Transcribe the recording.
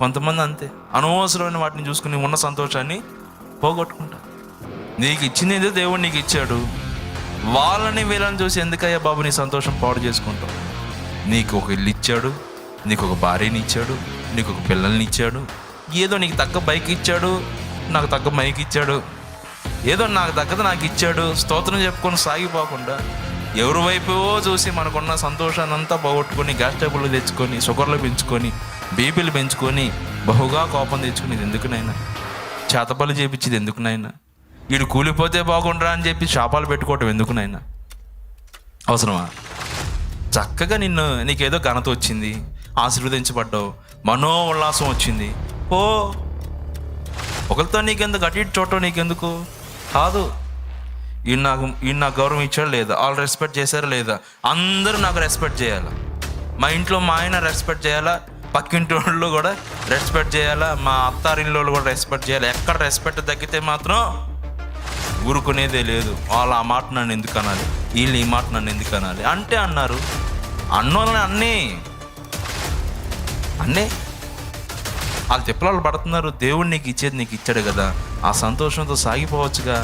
కొంతమంది అంతే, అనవసరమైన వాటిని చూసుకుని ఉన్న సంతోషాన్ని పోగొట్టుకుంటా. నీకు ఇచ్చినది దేవుడు నీకు ఇచ్చాడు, వాళ్ళని వీళ్ళని చూసి ఎందుకయ్యా బాబు నీ సంతోషం పాడు చేసుకుంటావు? నీకు ఒక ఇల్లు ఇచ్చాడు, నీకు ఒక భార్యని ఇచ్చాడు, నీకు ఒక పిల్లల్ని ఇచ్చాడు, ఏదో నీకు తగ్గ బైక్ ఇచ్చాడు, నాకు తగ్గ మైక్ ఇచ్చాడు, ఏదో నాకు తగ్గది నాకు ఇచ్చాడు, స్తోత్రం చెప్పుకొని సాగిపోకుండా ఎవరి వైపో చూసి మనకున్న సంతోషాన్ని అంతా పోగొట్టుకొని గ్యాస్ ట్రబుల్ తెచ్చుకొని, షుగర్లు పెంచుకొని, బీపీలు పెంచుకొని, బహుగా కోపం తెచ్చుకునేది ఎందుకునైనా? చేతపల్లి చేపించేది ఎందుకునైనా? వీడు కూలిపోతే బాగుండ్రా అని చెప్పి శాపాలు పెట్టుకోవటం ఎందుకునైనా? అవసరమా? చక్కగా నీకేదో ఘనత వచ్చింది, ఆశీర్వదించబడ్డావు, మనో ఉల్లాసం వచ్చింది, ఓ ఒకరితో నీకెందుకు, అటు ఇటు చూడటం నీకెందుకు? కాదు, ఈయన నాకు గౌరవం ఇచ్చాడు లేదా, వాళ్ళు రెస్పెక్ట్ చేశారా లేదా, అందరూ నాకు రెస్పెక్ట్ చేయాలా, మా ఇంట్లో మా ఆయన రెస్పెక్ట్ చేయాలా, పక్కింటి వాళ్ళు కూడా రెస్పెక్ట్ చేయాలా, మా అత్తారింట్లో కూడా రెస్పెక్ట్ చేయాలి. ఎక్కడ రెస్పెక్ట్ తగ్గితే మాత్రం ఊరుకునేదే లేదు. వాళ్ళు ఆ మాట నన్ను ఎందుకు అనాలి, వీళ్ళు ఈ మాట నన్ను ఎందుకు అనాలి అంటే అన్నారు. అన్నోళ్ళని అన్నీ వాళ్ళు తిప్పలాలు పడుతున్నారు. దేవుడు నీకు ఇచ్చేది నీకు ఇచ్చాడు కదా, ఆ సంతోషంతో సాగిపోవచ్చుగా.